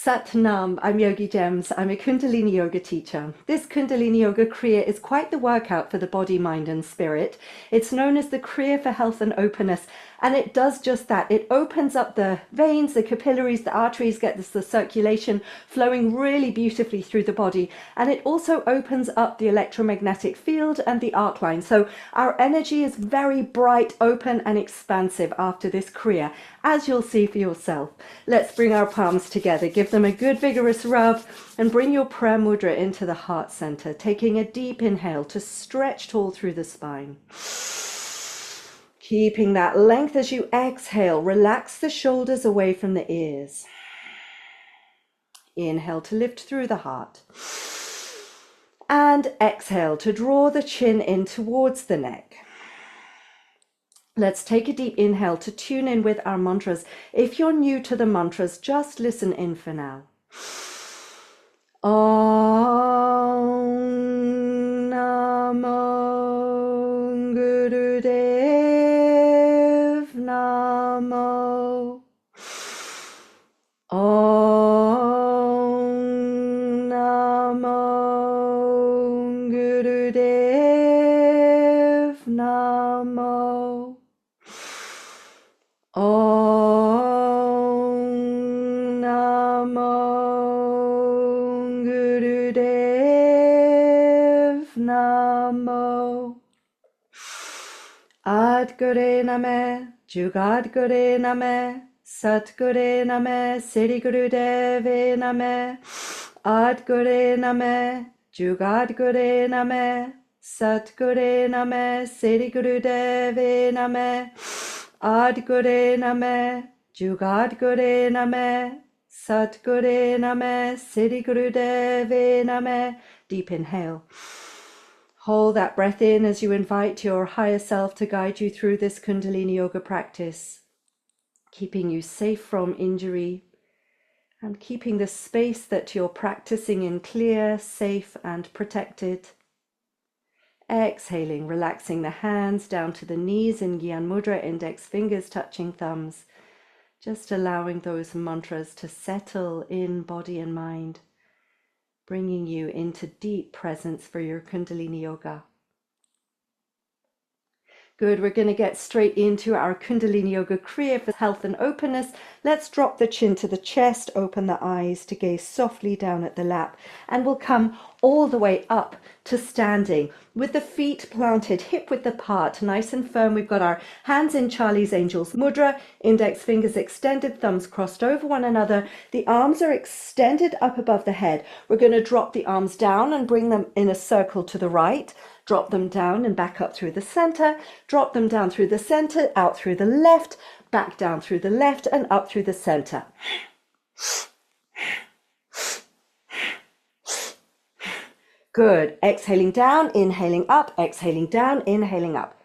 Sat Nam, I'm Yogigems. I'm a Kundalini yoga teacher. This Kundalini yoga Kriya is quite the workout for the body, mind and spirit. It's known as the Kriya for Health and Openness, and it does just that. It opens up the veins, the capillaries, the arteries, gets the circulation flowing really beautifully through the body, and it also opens up the electromagnetic field and the arc line. So our energy is very bright, open and expansive after this Kriya, as you'll see for yourself. Let's bring our palms together. Give them a good vigorous rub and bring your prayer mudra into the heart center, taking a deep inhale to stretch tall through the spine. Keeping that length as you exhale, relax the shoulders away from the ears. Inhale to lift through the heart. And exhale to draw the chin in towards the neck. Let's take a deep inhale to tune in with our mantras. If you're new to the mantras, just listen in for now. Om Namo Gurudev Namo. Om Namo Gurudev Namo. Om Namo Gurudev Namo. Adgure Name, Jugadgure Name, Satgure Name, Sri Gurudeve Name. Adgure Name, Jugadgure Name, Satgure Name, Sri Gurudeve Name. Adgure Name, Jugadgure Name, Satgure Name, Sri Gurudeve Name. Deep inhale. Hold that breath in as you invite your higher self to guide you through this Kundalini yoga practice, keeping you safe from injury and keeping the space that you're practicing in clear, safe and protected. Exhaling, relaxing the hands down to the knees in Gyan Mudra, index fingers touching thumbs, just allowing those mantras to settle in body and mind, bringing you into deep presence for your Kundalini yoga. Good, we're going to get straight into our Kundalini yoga Kriya for health and openness. Let's drop the chin to the chest, open the eyes to gaze softly down at the lap, and we'll come all the way up to standing with the feet planted, hip width apart, nice and firm. We've got our hands in Charlie's Angels Mudra, index fingers extended, thumbs crossed over one another. The arms are extended up above the head. We're going to drop the arms down and bring them in a circle to the right. Drop them down and back up through the center. Drop them down through the center, out through the left, back down through the left and up through the center. Good. Exhaling down, inhaling up, exhaling down, inhaling up.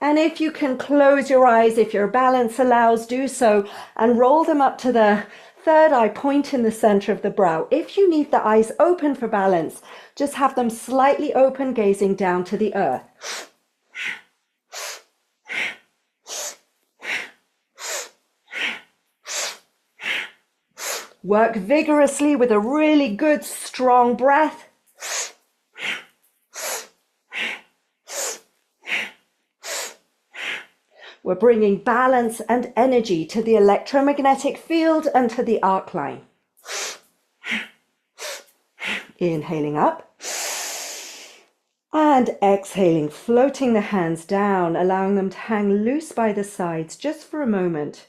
And if you can close your eyes, if your balance allows, do so, and roll them up to the third eye point in the center of the brow. If you need the eyes open for balance, just have them slightly open, gazing down to the earth. Work vigorously with a really good, strong breath. We're bringing balance and energy to the electromagnetic field and to the arc line. Inhaling up. And exhaling, floating the hands down, allowing them to hang loose by the sides just for a moment.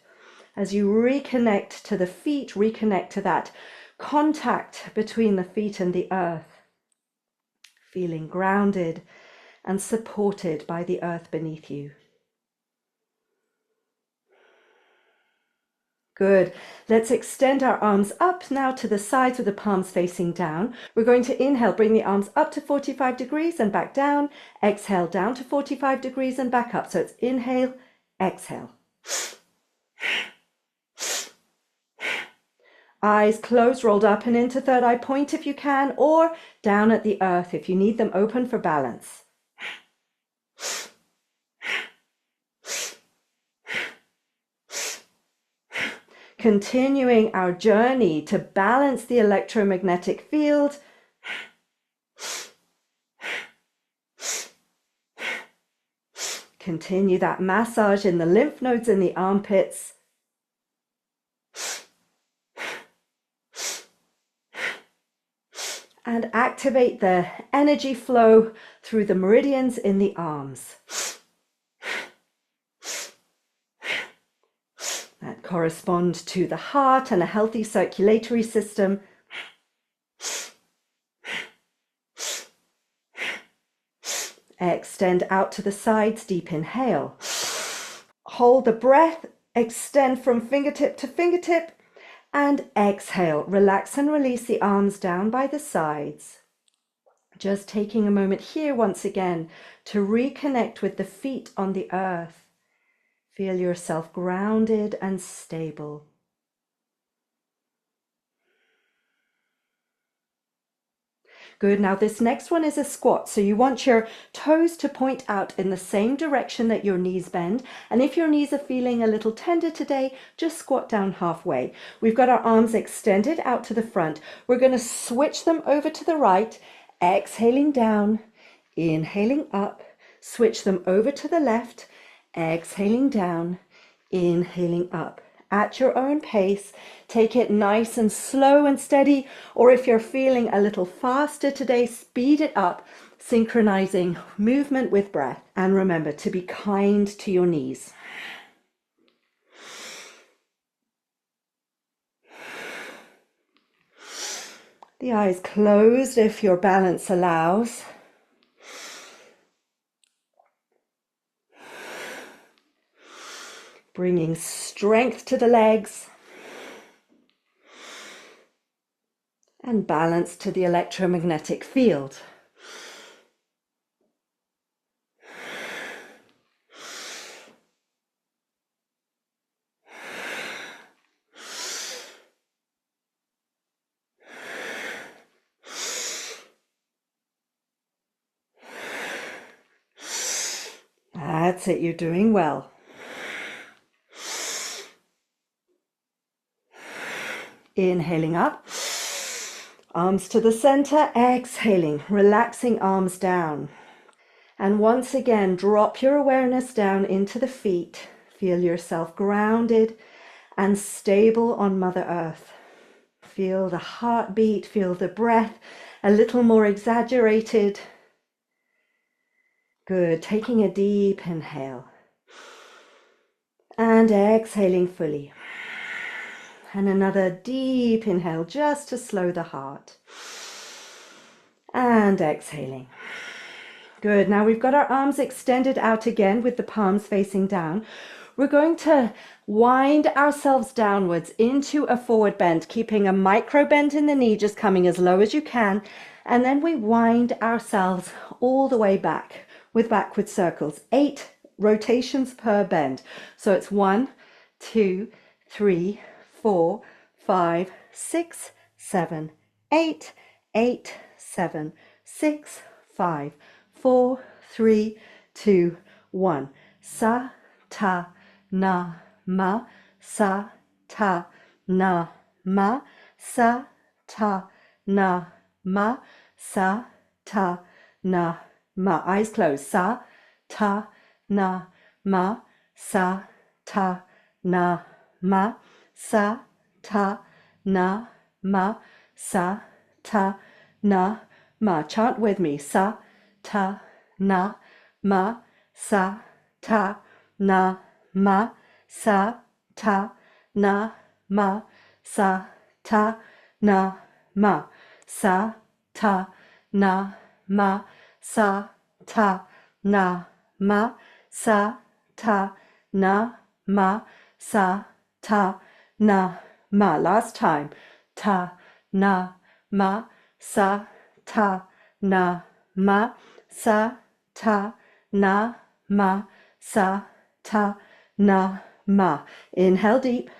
As you reconnect to the feet, reconnect to that contact between the feet and the earth. Feeling grounded and supported by the earth beneath you. Good. Let's extend our arms up now to the sides with the palms facing down. We're going to inhale, bring the arms up to 45 degrees and back down. Exhale down to 45 degrees and back up. So it's inhale, exhale. Eyes closed, rolled up and into third eye point if you can, or down at the earth if you need them open for balance. Continuing our journey to balance the electromagnetic field. Continue that massage in the lymph nodes in the armpits. And activate the energy flow through the meridians in the arms. That correspond to the heart and a healthy circulatory system. Extend out to the sides, deep inhale. Hold the breath, extend from fingertip to fingertip, and exhale. Relax and release the arms down by the sides. Just taking a moment here once again to reconnect with the feet on the earth. Feel yourself grounded and stable. Good. Now this next one is a squat. So you want your toes to point out in the same direction that your knees bend. And if your knees are feeling a little tender today, just squat down halfway. We've got our arms extended out to the front. We're going to switch them over to the right, exhaling down, inhaling up, switch them over to the left, exhaling down, inhaling up. At your own pace, take it nice and slow and steady, or if you're feeling a little faster today, speed it up, synchronizing movement with breath. And remember to be kind to your knees. The eyes closed if your balance allows. Bringing strength to the legs and balance to the electromagnetic field. That's it, you're doing well. Inhaling up, arms to the center, exhaling, relaxing arms down. And once again, drop your awareness down into the feet. Feel yourself grounded and stable on Mother Earth. Feel the heartbeat, feel the breath, a little more exaggerated. Good, taking a deep inhale. And exhaling fully. And another deep inhale just to slow the heart. And exhaling. Good. Now we've got our arms extended out again with the palms facing down. We're going to wind ourselves downwards into a forward bend, keeping a micro bend in the knee, just coming as low as you can. And then we wind ourselves all the way back with backward circles. 8 rotations per bend. So it's 1, 2, 3, 4, 5, 6, 7, 8, 8, 7, 6, 5, 4, 3, 2, 1. Sa, ta, na, ma, sa, ta, na, ma, sa, ta, na, ma, sa, ta, na, ma. Eyes closed. Sa, ta, na, ma, sa, ta, na, ma, sa, ta, na, ma, sa, ta, na, ma. Chant with me. Sa, ta, na, ma, sa, ta, na, ma, sa, ta, na, ma, sa, ta, na, ma, sa, ta, na, ma, sa, ta, na, ma, sa, ta, na, ma, sa, ta, na, ma. Last time. Ta, na, ma, sa, ta, na, ma, sa, ta, na, ma, sa, ta, na, ma. Inhale deep.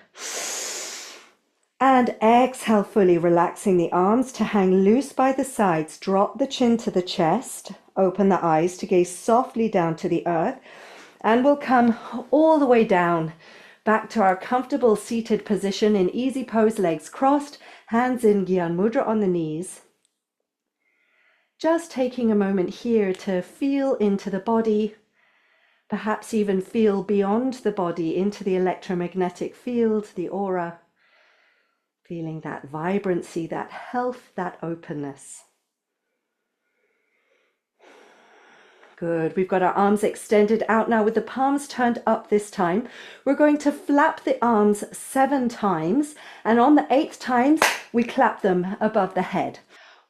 And exhale fully, relaxing the arms to hang loose by the sides. Drop the chin to the chest. Open the eyes to gaze softly down to the earth. And we'll come all the way down Back to our comfortable seated position in easy pose, legs crossed, hands in Gyan Mudra on the knees. Just taking a moment here to feel into the body, perhaps even feel beyond the body into the electromagnetic field, the aura, feeling that vibrancy, that health, that openness. Good. We've got our arms extended out now with the palms turned up this time. We're going to flap the arms 7 times, and on the 8th time, we clap them above the head.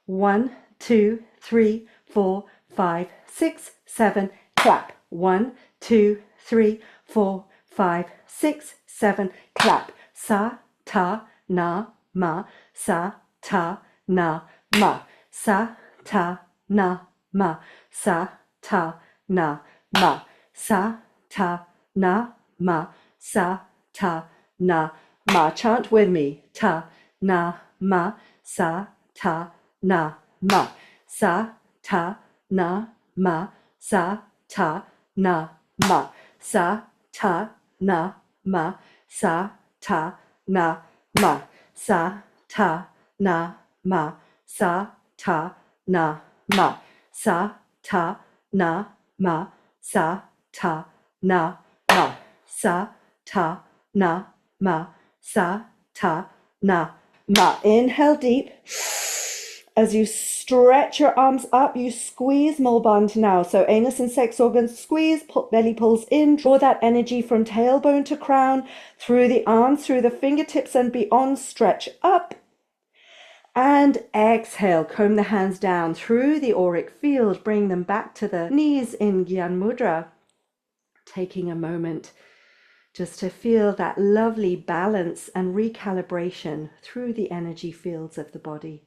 1, 2, 3, 4, 5, 6, 7, clap. 1, 2, 3, 4, 5, 6, 7, clap. Sa, ta, na, ma, sa, ta, na, ma, sa, ta, na, ma, sa, ta, na, ma, sa, ta, na, ma, sa, ta, na, ma. Chant with me. Ta, na, ma, sa, ta, na, ma, sa, ta, na, ma, sa, ta, na, ma, sa, ta, na, ma, sa, ta, na, ma, sa, ta, na, ma, sa, ta, na, ma, sa, ta, na, ma, sa, ta, na, ma, sa, ta, na, ma, sa, ta, na, ma. Inhale deep. As you stretch your arms up, you squeeze Mulband now. So anus and sex organs squeeze, belly pulls in, draw that energy from tailbone to crown, through the arms, through the fingertips and beyond, stretch up. And exhale, comb the hands down through the auric field, bring them back to the knees in Gyan Mudra. Taking a moment just to feel that lovely balance and recalibration through the energy fields of the body.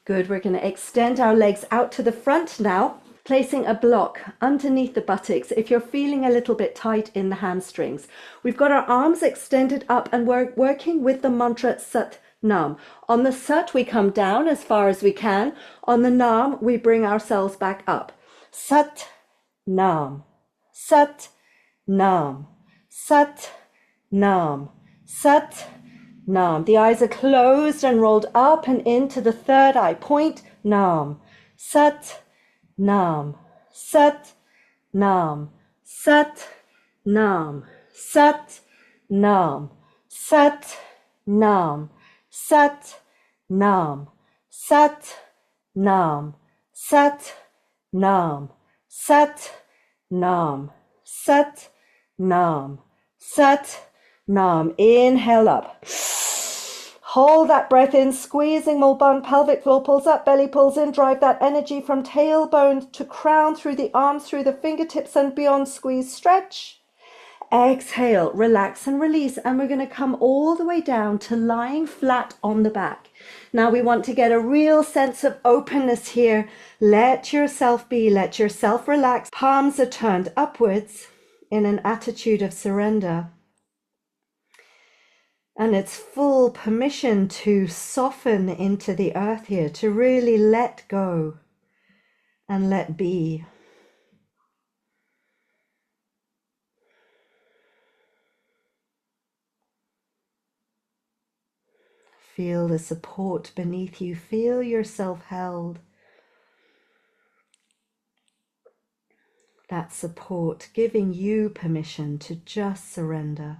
Good, we're going to extend our legs out to the front now, placing a block underneath the buttocks if you're feeling a little bit tight in the hamstrings. We've got our arms extended up and we're working with the mantra Sat Nam. On the Sat, we come down as far as we can. On the Nam, we bring ourselves back up. Sat Nam, Sat Nam, Sat Nam, Sat Nam. The eyes are closed and rolled up and into the third eye. Point Nam. Sat Nam. Sat Nam. Sat Nam. Sat Nam. Sat Nam. Sat Nam. Sat Nam. Sat Nam. Sat Nam. Sat Nam. Sat Nam. Inhale up. Hold that breath in, squeezing Mulband, pelvic floor pulls up, belly pulls in, drive that energy from tailbone to crown, through the arms, through the fingertips and beyond, squeeze, stretch. Exhale, relax and release, and we're going to come all the way down to lying flat on the back. Now we want to get a real sense of openness here. Let yourself be, let yourself relax. Palms are turned upwards in an attitude of surrender. And it's full permission to soften into the earth here, to really let go and let be. Feel the support beneath you. Feel yourself held. That support giving you permission to just surrender.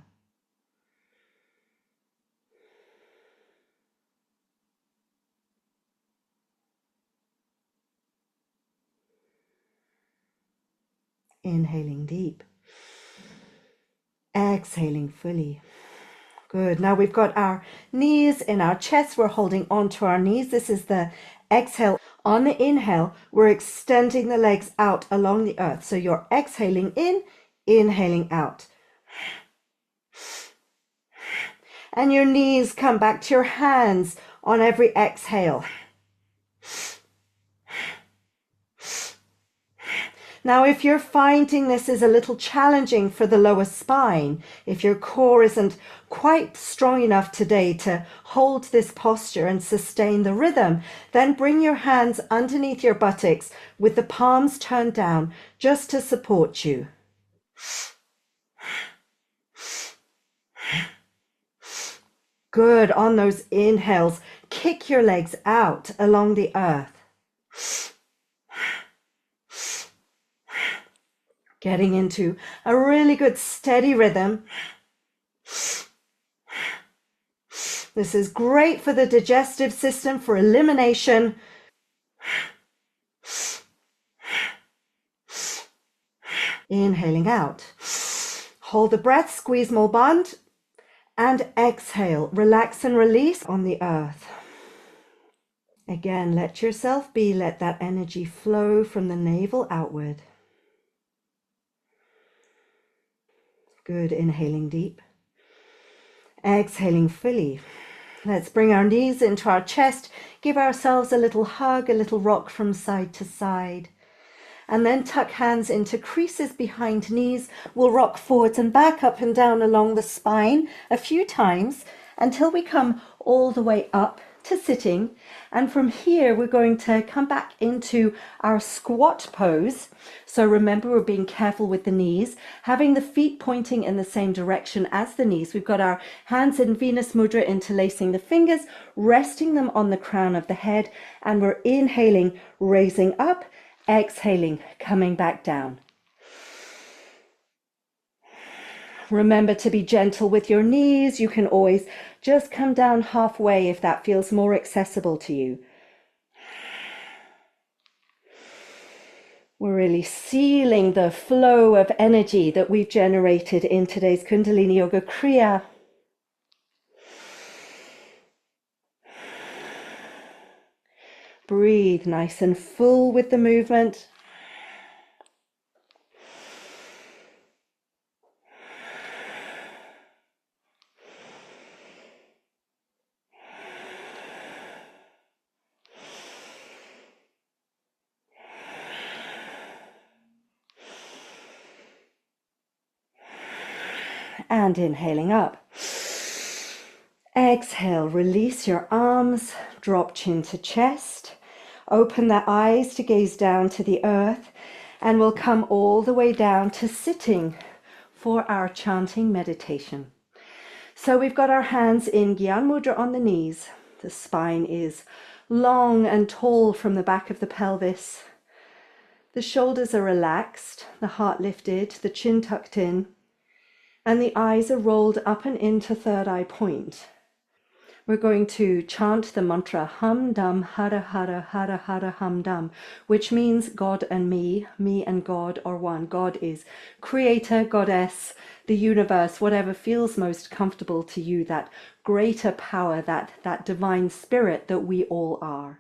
Inhaling deep. Exhaling fully. Good. Now we've got our knees in our chest. We're holding onto our knees. This is the exhale. On the inhale, we're extending the legs out along the earth. So you're exhaling in, inhaling out. And your knees come back to your hands on every exhale. Now, if you're finding this is a little challenging for the lower spine, if your core isn't quite strong enough today to hold this posture and sustain the rhythm, then bring your hands underneath your buttocks with the palms turned down just to support you. Good. On those inhales, kick your legs out along the earth. Getting into a really good steady rhythm. This is great for the digestive system, for elimination. Inhaling out. Hold the breath, squeeze more bond, and exhale. Relax and release on the earth. Again, let yourself be. Let that energy flow from the navel outward. Good. Inhaling deep. Exhaling fully. Let's bring our knees into our chest. Give ourselves a little hug, a little rock from side to side. And then tuck hands into creases behind knees. We'll rock forwards and back, up and down along the spine a few times until we come all the way up to sitting. And from here, we're going to come back into our squat pose. So remember, we're being careful with the knees, having the feet pointing in the same direction as the knees. We've got our hands in Venus Mudra, interlacing the fingers, resting them on the crown of the head. And we're inhaling, raising up, exhaling, coming back down. Remember to be gentle with your knees. You can always just come down halfway if that feels more accessible to you. We're really sealing the flow of energy that we've generated in today's Kundalini Yoga Kriya. Breathe nice and full with the movement. And inhaling up. Exhale, release your arms, drop chin to chest. Open the eyes to gaze down to the earth, and we'll come all the way down to sitting for our chanting meditation. So we've got our hands in Gyan Mudra on the knees. The spine is long and tall from the back of the pelvis. The shoulders are relaxed, the heart lifted, the chin tucked in, and the eyes are rolled up and into third eye point. We're going to chant the mantra Hum Dum Hara Hara Hara Hara Hum Dum, which means God and me and God are one. God is creator, goddess, the universe, whatever feels most comfortable to you, that greater power, that divine spirit that we all are.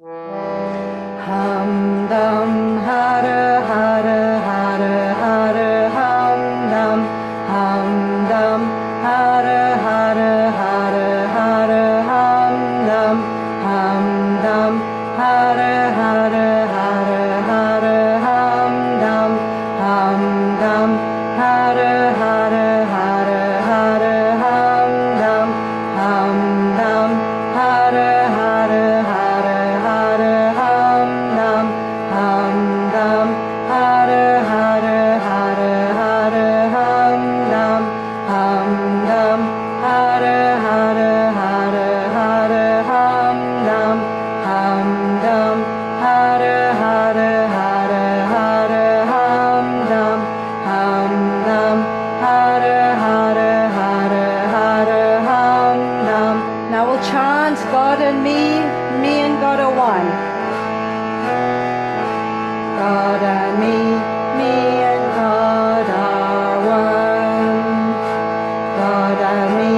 Hum Dum Hara Hara Hara Hara Hum Dum Hum Dum Hara Hara Hara Hara Hum Dum Hum Dum Hara Hara Hara Hara Hum Dum Hum Dum Hara Hara Hara Hara Hum Dum Hum Dum Hara Hara Hara Hara Hum Dum Hum Dum Hara Hara Hara Hara Hum Dum Hum Dum Hara Hara Hara Hara Hum Dum Hum Dum Hara Hara Hara Hara Hum Dum Hum Dum Hara Hara Hara Hara Hum Dum. Now we'll chant God and me and God are one. God and me and God are one. God and me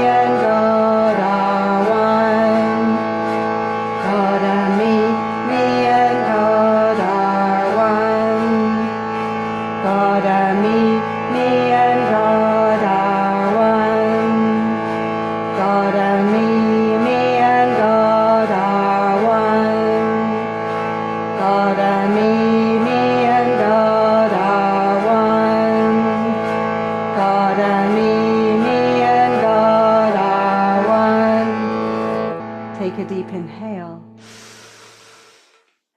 and God are one. God and me and God are one. God and me and God are one. God and me and God are one. God and me and God are one. God and me and God are one. Take a deep inhale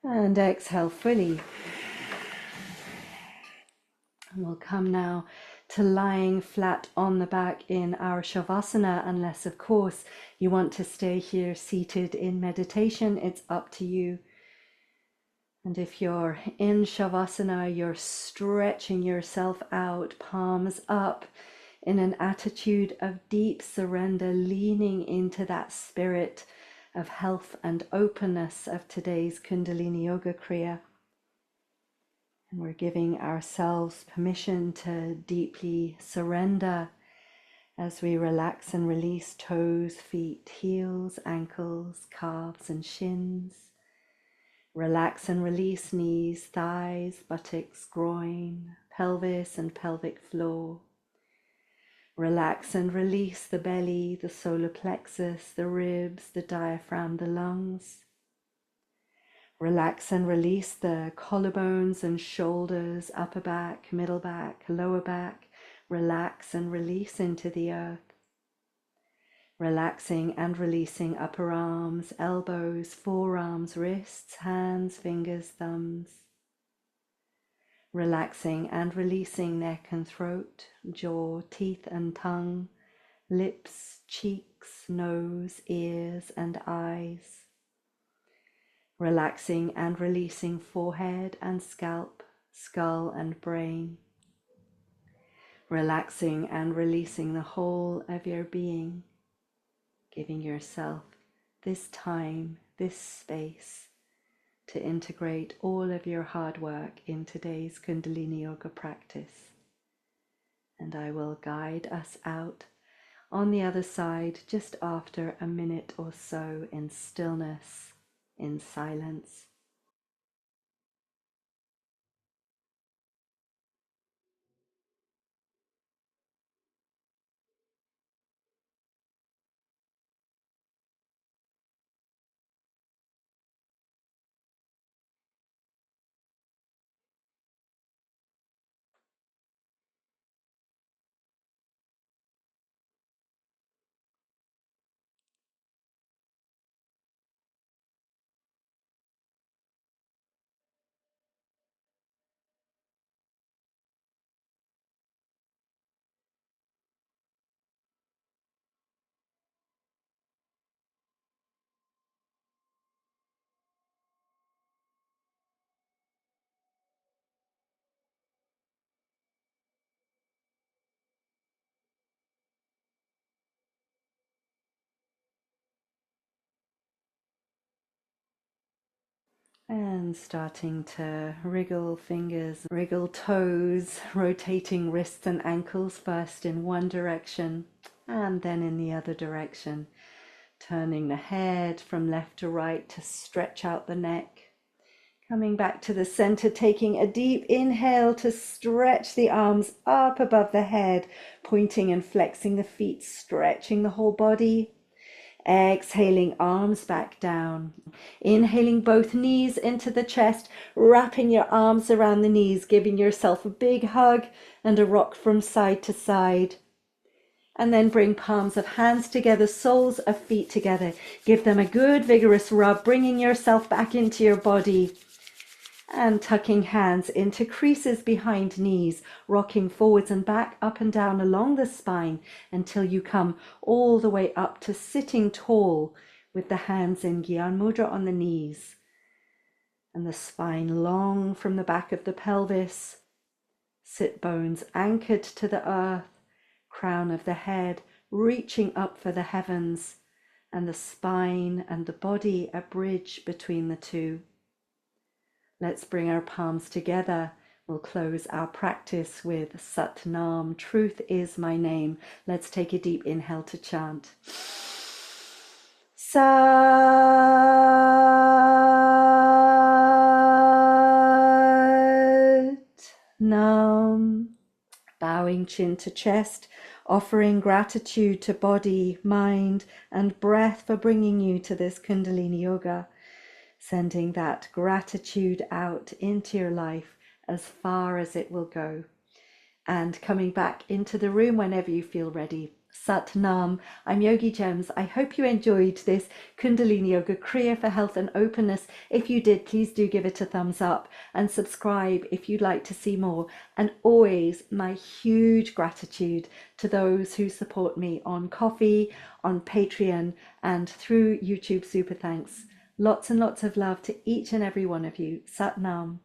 and exhale fully. And we'll come now to lying flat on the back in our Shavasana, unless of course you want to stay here seated in meditation. It's up to you. And if you're in Shavasana, you're stretching yourself out, palms up, in an attitude of deep surrender, leaning into that spirit of health and openness of today's Kundalini Yoga Kriya. And we're giving ourselves permission to deeply surrender as we relax and release toes, feet, heels, ankles, calves and shins. Relax and release knees, thighs, buttocks, groin, pelvis and pelvic floor. Relax and release the belly, the solar plexus, the ribs, the diaphragm, the lungs. Relax and release the collarbones and shoulders, upper back, middle back, lower back. Relax and release into the earth. Relaxing and releasing upper arms, elbows, forearms, wrists, hands, fingers, thumbs. Relaxing and releasing neck and throat, jaw, teeth and tongue, lips, cheeks, nose, ears and eyes. Relaxing and releasing forehead and scalp, skull and brain. Relaxing and releasing the whole of your being, giving yourself this time, this space to integrate all of your hard work in today's Kundalini Yoga practice. And I will guide us out on the other side just after a minute or so in stillness, in silence. And starting to wriggle fingers, wriggle toes, rotating wrists and ankles first in one direction and then in the other direction. Turning the head from left to right to stretch out the neck. Coming back to the center, taking a deep inhale to stretch the arms up above the head, pointing and flexing the feet, stretching the whole body. Exhaling, arms back down. Inhaling both knees into the chest, wrapping your arms around the knees, giving yourself a big hug and a rock from side to side. And then bring palms of hands together, soles of feet together. Give them a good vigorous rub, bringing yourself back into your body. And tucking hands into creases behind knees, rocking forwards and back, up and down along the spine until you come all the way up to sitting tall with the hands in Gyan Mudra on the knees. And the spine long from the back of the pelvis, sit bones anchored to the earth, crown of the head reaching up for the heavens, and the spine and the body a bridge between the two. Let's bring our palms together. We'll close our practice with Sat Nam, truth is my name. Let's take a deep inhale to chant. Sat Nam. Bowing chin to chest, offering gratitude to body, mind, and breath for bringing you to this Kundalini Yoga. Sending that gratitude out into your life as far as it will go. And coming back into the room whenever you feel ready. Sat Nam. I'm Yogigems. I hope you enjoyed this Kundalini Yoga Kriya for Health and Openness. If you did, please do give it a thumbs up and subscribe if you'd like to see more. And always my huge gratitude to those who support me on Ko-fi, on Patreon, and through YouTube Super Thanks. Lots and lots of love to each and every one of you. Sat Nam.